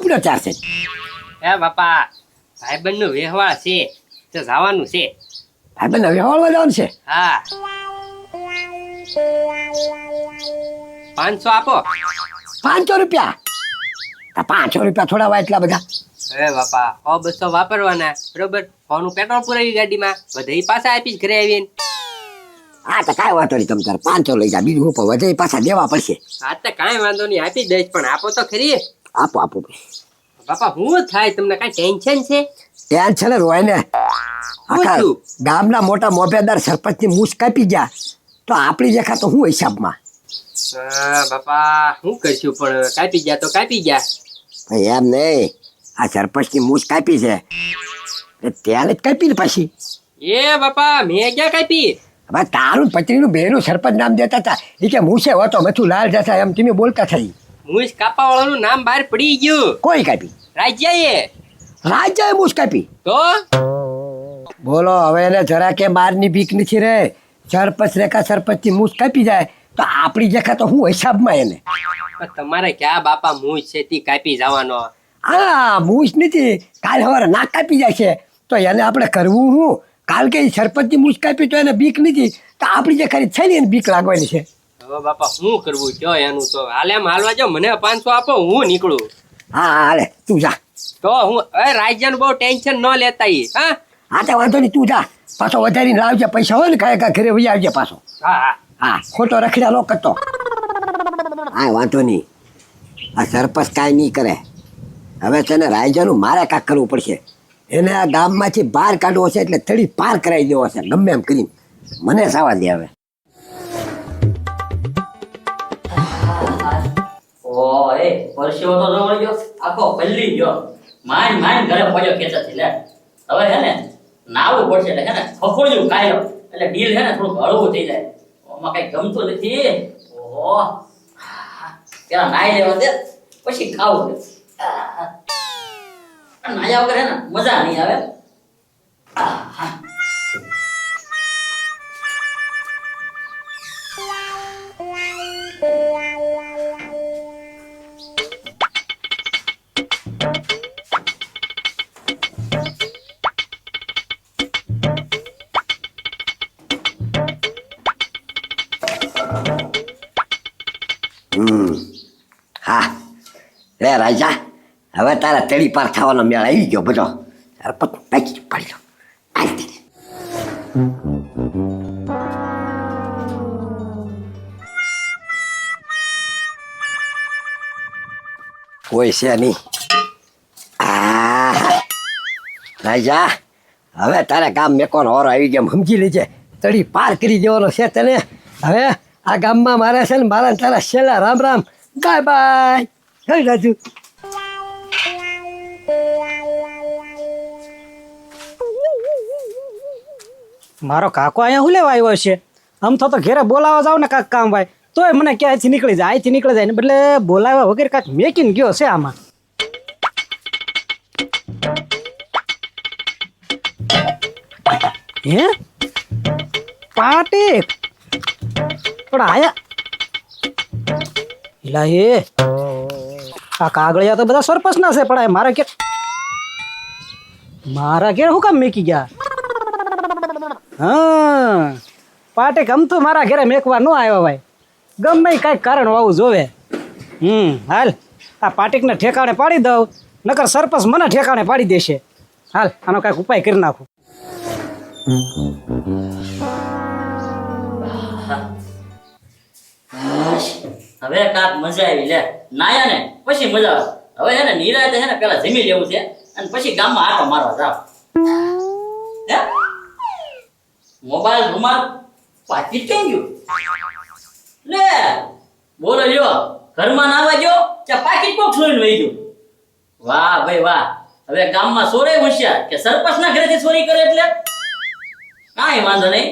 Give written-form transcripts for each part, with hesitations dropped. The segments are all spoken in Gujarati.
પીડો ચાલશે. હે બાપા ભાઈબંધ નું વ્યવહાર છે તો જવાનું છે. ભાઈબંધ હવે હવાળવા જવાનું છે. હા 500 આપો. 500 રૂપિયા? 500 રૂપિયા થોડા હોય એટલા બધા? હે બાપા 100-200 વાપરવાના બરોબર. ફોનનું પેટ્રોલ પુરાવી ગાડીમાં વધે પાછા આપીશ ઘરે આવીને. હા તો કાંઈ વાંધો નહીં, તમે તારે 500 લઈ જા, બીજું હું પણ વધે પાછા દેવા પડશે. હા તો કાંઈ વાંધો નહીં આપી દઈશ, પણ આપો તો ખરી. આપો આપો. બાપા શું થાય તમને? કાંઈ ટેન્શન છે? ટેન્શન જ હોય ને. આખા ગામના મોટા મોભેદાર સરપંચની મૂછ કાપી ગયા તો આપણી દેખા તો હું હિસાબમાં. બાપા શું કરશું, પણ કાપી ગયા તો કાપી ગયા. ભાઈ એમ નહીં, આ સરપંચની મૂછ કાપી છે ત્યારે જ કાપી ને પાછી. એ બાપા મેં ક્યાં કાપી? હવે તારું પત્નીનું બેનું સરપંચ નામ દેતા હતા, એ કે મૂછે હોતો મથું લાલ જતા એમ તમે બોલતા થઈ. મૂછ કાપા વાળાનું નામ બહાર પડી ગયું. કોઈ કાપી? રાજ્યએ. રાજ્યએ મૂછ કાપી? તો બોલો હવે એને જરા કે મારની બીક નથી રે. સરપંચ રેખા સરપંચની મૂછ કાપી જાય તો આપણી દેખા તો હું હિસાબમાં એને. તમારે ક્યાં બાપા મૂછ છે તી કાપી જવાનો? હા મૂછ નથી, કાલ સવારે નાક કાપી જાય છે તો એને આપણે કરવું હું? કાલ કે સરપંચની મૂછ કાપી તો એને બીક નથી તો આપણી જે ખરી છે ને એને બીક લાગવાની છે. હવે બાપા શું કરવું કયો એનું? તો હાલે એમ હાલવા જાઓ, મને 500 આપો હું નીકળું. હા હાલે તું જા. તો હું રાજ્યનું બહુ ટેન્શન ન લેતા ઈ. હા હા તો વાંધો નહીં, તું જા. પાછો વધારીને લાવજે, પૈસા હોય ને કાંઈ ઘરે વહી આવજે પાછો. હા હા હા ખોટો રખડ્યા લો કરતો. હા વાંધો નહીં, આ સરપંચ કાંઈ નહીં કરે. હવે છે ને રાયજાનું મારે કાંક કરવું પડશે. એને આ ગામમાંથી બહાર કાઢવો છે એટલે થડી પાર કરાવી દેવો છે ગમે એમ કરીને. મને સાવા દે હવે. ઓય પરસેવો તો જોઈ ગયો, આખો પલ્લી ગયો. માન ઘરે પડ્યો ખેંચાથી લે. હવે હે ને નાવું પડશે એટલે હે ને ફફોડ્યું કાઢ્યો એટલે ડીલ હે ને થોડું હળવું થઈ જાય. ઓમાં કઈ ગમતું નથી. ઓહો પેલા નાઈ લેવા દે પછી ખાવું દે. નાયા વગર હે ને મજા નહીં આવે. હા રે રાજા, હવે તારા તળી પાર થવાનો મેળ આવી ગયો બધો. સરપંચ પાકી પાડી લો. કોઈ છે નહીં. રાજા હવે તારે ગામ મેકોનો હોરો આવી ગયો સમજી લેજે. તળી પાર કરી દેવાનો છે તને. હવે આ ગામમાં મારે છે ને મારા તારા છેલ્લા રામ રામ. Bye bye. હે રાજુ. મારો કાકો અહીંયા શું લેવા આવ્યો છે? આમ તો ઘેરે બોલાવા જાવ ને કાંક કામ ભાઈ તોય મને ક્યાંયથી નીકળી જાય, અહીંથી નીકળી જાય ને બદલે બોલાવ્યા વગેરે કાંક મેકીને ગયો છે આમાં. હે પાટી પણ આયા લા એ આ કાગળિયા તો બધા સરપંચ ના છે પણ મારા ઘેર શું કામ મેકી ગયા? હા પાટે ગમતું મારા ઘરે મેકવા ન આવ્યો ભાઈ. ગમે કાંઈક કારણ હોવું જોવે. હાલ આ પાટીકને ઠેકાણે પાડી દઉં, નકર સરપંચ મને ઠેકાણે પાડી દેશે. હાલ આનો કાંઈક ઉપાય કરી નાખું. હવે કાક મજા આવી લે. નાયા ને પછી મજા આવે. હવે હે ને નિરાતે હે ને પેલા જમી લેવું છે અને પછી ગામમાં આટો મારવા જાવ. હે મોબાઈલ રૂમાલ પાકી કેમ ગયું લે? બોલો લ્યો, ઘરમાં નાવા ગયો કે પાકીટ કોક છોડીને વહી ગયો? વાહ ભાઈ વાહ. હવે ગામમાં ચોરે હોશિયાર કે સરપંચના ઘરેથી ચોરી કરે એટલે કાંઈ વાંધો નહીં.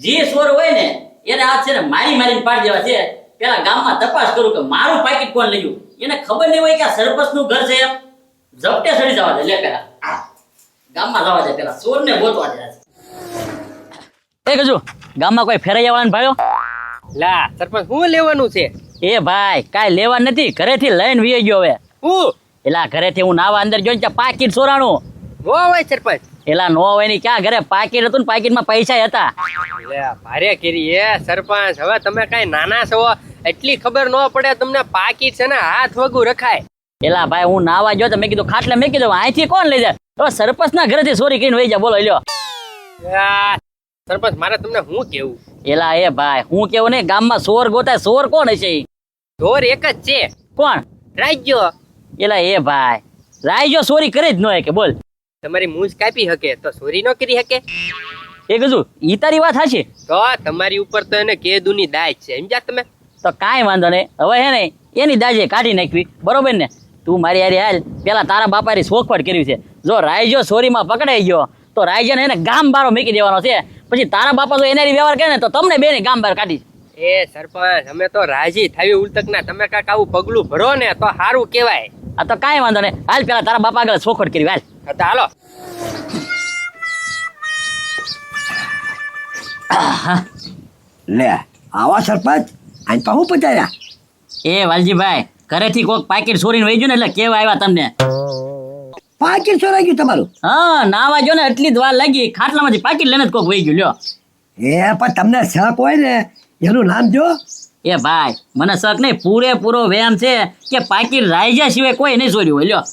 જે ચોર હોય ને એને આ છે ને મારીને પાડી દેવા છે. પેલા ગામમાં તપાસ કરું કે મારું પાકીટ કોણ લઈ ગયું. એને ખબર નહીં હોય કે આ સરપંચનું ઘર છે એમ. ઝપટે સડી જવા દે લે પેલા. ગામમાં જવા દે પેલા ચોરને ગોતવા દે. એ કજુ ગામમાં કોઈ ફેરાઈ આવવાનું ભાઈઓ? લા સરપંચ શું લેવાનું છે? એ ભાઈ કાંઈ લેવા નથી, ઘરેથી લઈને વી ગયો. હવે હું એલા ઘરેથી હું નાવા અંદર જોઈને ત્યાં પાકીટ ચોરાણું. નો હોય સરપંચ. એલા નો હોય ની ક્યાં ઘરે પાકીટ હતું ને પાકીટમાં પૈસા હતા. લે ભારે કરી એ સરપંચ. હવે તમે કઈ નાના છો એટલી ખબર ન પડે તમને પાકીટ છે ને હાથ વગું રખાય. એલા ભાઈ હું નાવા ગયો તો મેં કીધું ખાટલે મેં કીધું અહીંથી કોણ લઈ જાય? તો સરપંચ ના ઘરેથી ચોરી કરીને વહી જા. બોલો લ્યો. આ, સરપંચ મારે તમને શું કેવું? એલા એ ભાઈ હું કેવું નહીં, ગામમાં ચોર ગોતાય. ચોર કોણ હશે ઈ? ચોર એક જ છે, કોણ? રાજ્યો. એલા એ ભાઈ રાયજો ચોરી કરી જ ન હોય કે બોલ. તમારી મૂંછ કાપી શકે તો ચોરી ન કરી શકે? એ કીધું ઈ તારી વાત હાચી. તો તમારી ઉપર તો એને કેદુની દાજ છે, સમજ્યા તમે? તો કાંઈ વાંધો નહીં. હવે હે ને એની દાજે કાઢી નાખવી, બરોબર ને? તું મારી હારે હાલ. પેલા તારા બાપાની શોખવટ કર્યું છે. જો રાયજો ચોરીમાં પકડાઈ ગયો તો રાયજાને એને ગામ બારો મૂકી દેવાનો છે. પછી તારા બાપા જો એનારી વ્યવહાર કરે ને તો તમને બેને ગામ બહાર કાઢી. એ સરપંચ અમે તો રાજી થાવી ઉલટક ના. તમે કાંઈક આવું પગલું ભરો ને તો સારું કહેવાય. આ તો કાંઈ વાંધો નહીં. હાલ પેલા તારા બાપા આગળ શોખવટ કરી હાલ. હા તો હાલો. લે આવા સરપંચ આને તો હું પચાર્યા. એ વાલજીભાઈ ઘરેથી કોક પાકીટ ચોરીને વહી ગયું ને એટલે કેવા આવ્યા તમને. પાકીટ ચોરાઈ ગયું તમારું? હા નાવા જો ને એટલી જ વાર લાગી. ખાટલામાંથી પાકીટ લઈને જ કોક વહી ગયું. લ્યો. એ પણ તમને શક હોય ને એનું નામ જો. એ ભાઈ મને શક નહીં, પૂરેપૂરો વ્યાયામ છે કે પાકીટ રાયજા સિવાય કોઈ નહીં ચોર્યું હોય. લ્યો.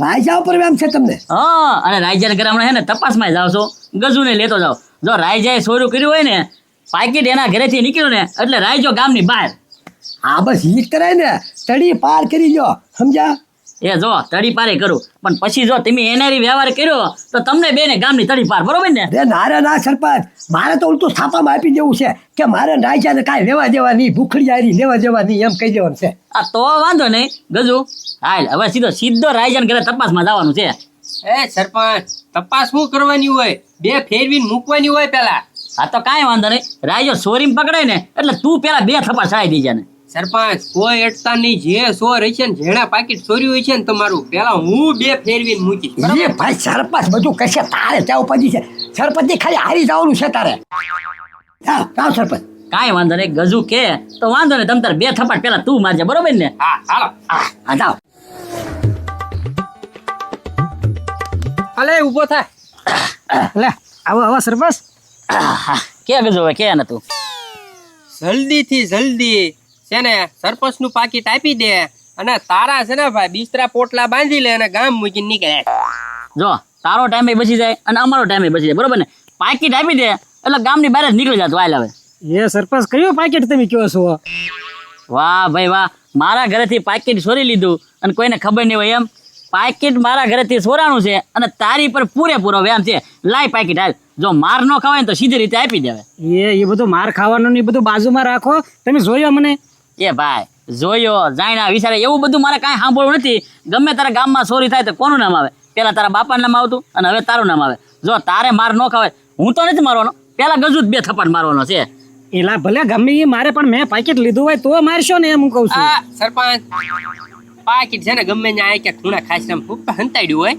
રાજા ઉપર એમ છે તમને? હા અને રાયજાને ઘરે હમણાં હે ને તપાસમાં જાવ છો, ગજુને લેતો જાવ. જો રાયજાએ ચોર્યું કર્યું હોય ને, પાકીટ એના ઘરેથી નીકળ્યું ને એટલે રાયજો ગામની બહાર. હા બસ ઈ જ કરાય ને, તડી પાર કરી જો, સમજ્યા? એ જો તડી પારે કરું પણ પછી જો તમે એનારી વ્યવહાર કર્યો તો તમને બેને ગામની તડી પાર, બરોબર ને? અરે ના ના સરપંચ, મારે તો ઉલટું છાપામાં આપી દેવું છે કે મારે રાજાને કાંઈ લેવા દેવા નહીં, ભૂખડિયારી લેવા દેવા નહીં, એમ કહી દેવાનું છે. આ તો વાંધો નહીં ગજુ. હાલ હવે સીધો રાયજાને ઘરે તપાસમાં જવાનું છે. એ સરપંચ તપાસ શું કરવાની હોય? બે ફેરવીને મૂકવાની હોય પેલા. આ તો કાંઈ વાંધો નહીં. રાયજો ચોરીમાં પકડાય ને એટલે તું પેલા 2 થપ્પડ ચડાવી દેજે ને. સરપંચ કોઈ અટતા નહીં. જે ચોર હશે ને જેના પાકીટ ચોર્યું હોય છે ને તમારું, પેલા હું 2 ફેરવીને મૂકીશ. એ ભાઈ સરપંચ બધું કશે તારે ત્યાં ઉપાધી છે. સરપંચની ખાલી હારી જવાનું છે તારે. જાઓ સરપંચ. કાંઈ વાંધો નહીં ગજુ કે તો વાંધો નહીં. તમ તારે 2 થપ્પડ પેલા તું મારજે, બરોબર ને? હા હાલો. હા જાઓ. હાલે ઊભો થાય. લે આવો આવો સરપંચ. કે ગજુ હવે કે ને તું જલ્દી થી જલ્દી છે ને સરપંચ નું પાકીટ આપી દે અને તારા છે ને ભાઈ બિસ્તરા પોટલા બાંધી લે અને ગામ મૂકીને નીકળે. જો તારો ટાઈમે બચી જાય અને અમારો ટાઈમે બચી જાય, બરોબર ને? પાકીટ આપી દે એટલે ગામની બહાર જ નીકળી જતું. હાલ હવે. એ સરપંચ કયું પાકીટ તમે કયો છો? વાહ ભાઈ વાહ, મારા ઘરેથી પાકીટ ચોરી લીધું અને કોઈને ખબર નહીં હોય એમ. પાકીટ મારા ઘરેથી ચોરાણું છે અને તારી પર પૂરેપૂરો વ્યાયામ છે. લાય પાકીટ હાલ. જો માર ન ખવાય ને તો સીધી રીતે આપી દેવે. એ બધું માર ખાવાનું ને એ બધું બાજુમાં રાખો. તમે જોયો મને? એ ભાઈ જોયો જાણ્યા વિચારે એવું બધું મારે કાંઈ સાંભળવું નથી. ગમે તારા ગામમાં ચોરી થાય તો કોનું નામ આવે? પેલા તારા બાપાનું નામ આવતું અને હવે તારું નામ આવે. જો તારે માર ન ખવાય, હું તો નથી મારવાનો, પેલા ગજુ જ 2 થપ્પડ મારવાનો છે. એલા ભલે ગમે એ મારે, પણ મેં પાકીટ લીધું હોય તો મારશો ને, એમ હું કહું છું. આ સરપંચ પાકીટ છે ને ગમે ત્યાં કે ખૂણા ખાસરામાં ફૂંકા હંતાડ્યું હોય,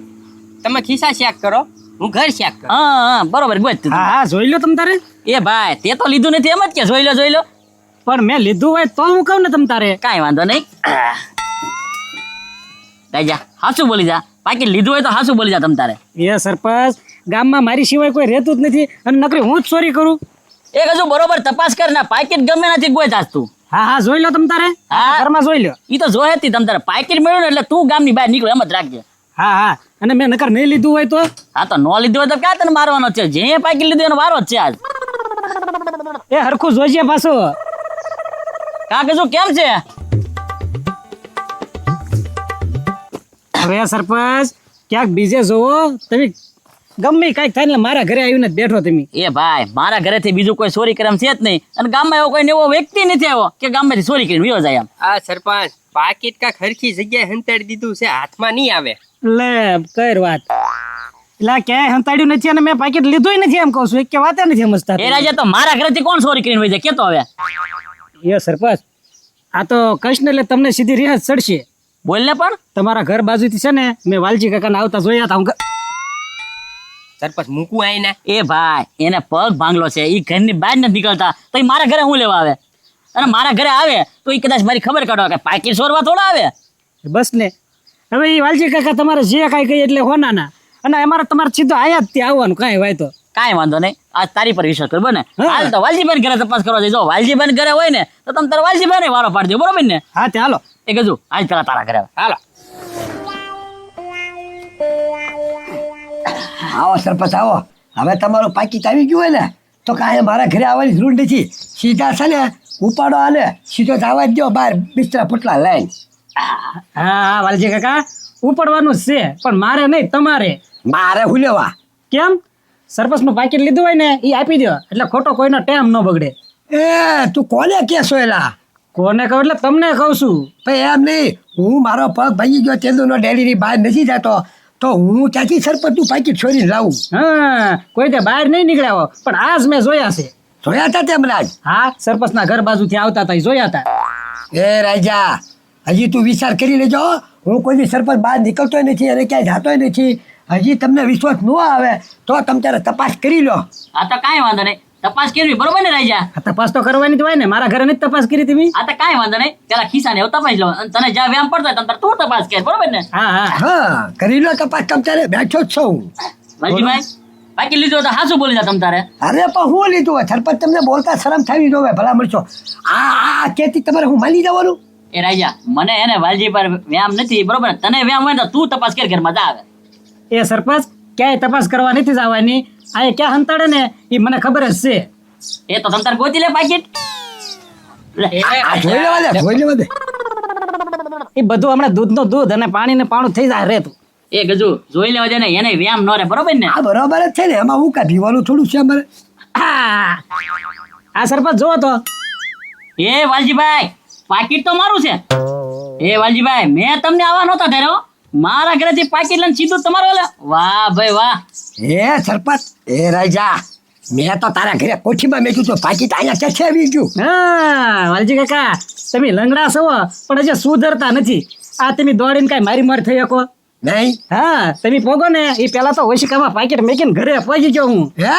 તમે ખિસ્સા શેક કરો, હું ઘર શેક કરું. હા બરોબર ગોત તું. હા હા જોઈ લો તમ તારે. એ ભાઈ તે તો લીધું નથી એમ જ કે જોઈ લો. પણ મેં લીધું હોય તો હું કહું ને તમ તારે. કાંઈ વાંધો નહીં. રાજા હાસું બોલી જા. પાકીટ લીધું હોય તો હાસું બોલી જા તમ તારે. એ સરપંચ ગામમાં મારી સિવાય કોઈ રહેતું જ નથી અને નકરી હું જ ચોરી કરું. એ હજુ બરોબર તપાસ કર ને. પાકીટ ગમે નથી કોઈ જાત તું. હા હા જોઈ લો તમ તારે. હા. ઘરમાં જોઈ લો. ઈ તો જોહે જ તમ તારે. પાકીટ મળ્યું ને એટલે તું ગામની બહાર નીકળો એમ જ રાખજે. હા હા અને મેં નકર નહીં લીધું હોય તો? હા તો નો લીધું હોય તો ક્યાં તને મારવાનો છે? જે પાકીટ લીધું એનો વારો જ છે આજ. એ હરખું જોઈજે પાછો. કાં કીધું કેમ છે? હવે સરપંચ ક્યાંક બીજે જોવો તમે. ગમે કાંઈક થાય ને મારા ઘરે આવીને જ બેઠો તમે. એ ભાઈ મારા ઘરેથી બીજું કોઈ ચોરી કરે એમ છે જ નહીં અને ગામમાં એવો કોઈ એવો વ્યક્તિ નથી આવ્યો કે ગામમાંથી ચોરી કરીને વયો જાય એમ. આ સરપંચ પાકીટ કાંઈક હરખી જગ્યાએ હંતાડી દીધું છે, હાથમાં નહીં આવે. લે કર વાત. એટલે ક્યાંય હંતાડ્યું નથી અને મેં પાકીટ લીધું નથી એમ કહું છું. એક કે વાત નથી સમજતા. એ રાજા તો મારા ઘરેથી કોણ ચોરી કરીને વહી જાય કેતો હવે? એ સરપંચ આ તો કહીશ ને એટલે તમને સીધી રિહાજ ચડશે. બોલ ને પણ. તમારા ઘર બાજુથી છે ને મેં વાલજી કાકાને આવતા જોયા હતા. હું સરપંચ મૂકવું આય ને. એ ભાઈ એને પગ ભાંગલો છે, ઈ ઘરની બહાર નથી નીકળતા તો ઈ મારા ઘરે હું લેવા આવે? અને મારા ઘરે આવે તો ઈ કદાચ મારી ખબર કાઢો કે પાકીટ ચોરવા થોડા આવે. બસ ને હવે એ વાલજી કાકા તમારે જે કાંઈ કહી એટલે હોનાના અને અમારે તમારે સીધો આયા જ ત્યાં આવવાનું કાંઈ હોય તો. કાંઈ વાંધો નહીં, આજ તારી પર વિશ્વાસ કરવો ને. હા. હાલ તો વાલજીભાઈ ઘરે તપાસ કરવા જઈજો. વાલજીભાઈ ઘરે હોય ને તો તમે તારા વાલજીભાઈ વારો પાડજો, બરોબર ને? હા તે હાલો. એ ગજુ આજ પેલા તારા ઘરે આવે. હાલો. આવો સરપંચ આવો. હવે તમારું પાકીટ આવી ગયું હોય ને તો કાંઈ મારા ઘરે આવવાની જરૂર નથી. સીધા છે ને ઉપાડો આને સીધો જવા જ દો બહાર બિસ્તરા પોટલા લઈને. હા વાલજી કાકા ઉપડવાનું જ છે પણ મારે નહીં તમારે. મારે હું લેવા? કેમ? સરપંચનું પાકીટ લીધું હોય ને એ આપી દો એટલે ખોટો કોઈનો ટાઈમ ન બગડે. એ તું કોને કહેશો એલા? કોને કહું એટલે તમને કહું છું. ભાઈ એમ નહીં, હું મારો પગ ભાગી ગયો તેંદુનો ડેરીની બહાર નથી જતો તો હું ત્યાંથી સરપંચનું પાકીટ છોડીને લાવું. હા કોઈ તે બહાર નહીં નીકળ્યા હો પણ આજ મેં જોયા છે. જોયા હતા તેમ રાજ? હા સરપંચના ઘર બાજુથી આવતા હતા એ જોયા હતા. એ રાજા હજી તું વિચાર કરી લેજો. હું કોઈ સરપંચ બહાર નીકળતોય નથી અને ક્યાંય જતોય નથી. હજી તમને વિશ્વાસ ન આવે તો તમે ત્યારે તપાસ કરી લો. આ તો કાંઈ વાંધો નહીં, તપાસ કરવી બરોબર ને રાજા? આ તપાસ તો કરવાની જ હોય ને. મારા ઘરે નથી તપાસ કરી તમે. આ તો કાંઈ વાંધો નહીં, પેલા ખિસ્સાને એવું તપાસ લો અને તને જ્યાં વ્યાયામ પડતો હોય તમ તારે તું તપાસ કર, બરોબર ને? હા હા હા કરી લો તપાસ. તમે ત્યારે બેઠો જ છો હું. વાલજીભાઈ બાકી લીધું તો હાસું બોલી જા તમ તારે. અરે પણ હું લીધું હોય સરપંચ તમને બોલતા શરમ થવી જોવે ભલા મળશો. આ કેતી તમારે હું માની જવાનું? એ રાજા મને એને વાલજી પર વ્યાયામ નથી, બરોબર ને? તને વ્યાયામ હોય ને તો તું તપાસ કર, ઘરમાં મજા આવે. એ સરપંચ ક્યાંય તપાસ કરવા નથી જવાની. આ ક્યાં હંતાડે ને એ મને ખબર જ છે. એ તો તમ તારે ગોતી લે પાકીટ. લે. આ જોઈ લેવા દે, જોઈ લેવા દે. એ બધું હમણાં દૂધનું દૂધ અને પાણીને પાણું થઈ જાય રેતું. એ ગજુ જોઈ લેવા દે ને, એને વ્યાયામ ન રે, બરોબર ને? આ બરોબર જ છે ને, એમાં હું કાંઈ પીવાનું થોડું છે અમારે. આ સરપંચ જુઓ તો. એ વાલજીભાઈ પાકીટ તો મારું છે. એ વાલજીભાઈ મેં તમને આવા નહોતા ધર્યો, મારા ઘરેથી પાકીટ લઈને સીધું તમારો લે. વાહ ભાઈ વાહ. એ સરપંચ એ રાજા મેં તો તારા ઘરે કોઠીમાં મેક્યું તો પાકીટ અહીંયા ક્યાંથી આવી ગયું? હા વાલજી કાકા તમે લંગડા છો પણ હજી સુધરતા નથી. આ તમે દોડીને કાંઈ મારી માર થઈ શકો? નહીં. હા તમે પોગો ને એ પેલા તો ઓશિકામાં પાકીટ મેકીને ઘરે પહોંચી ગયો હું. હે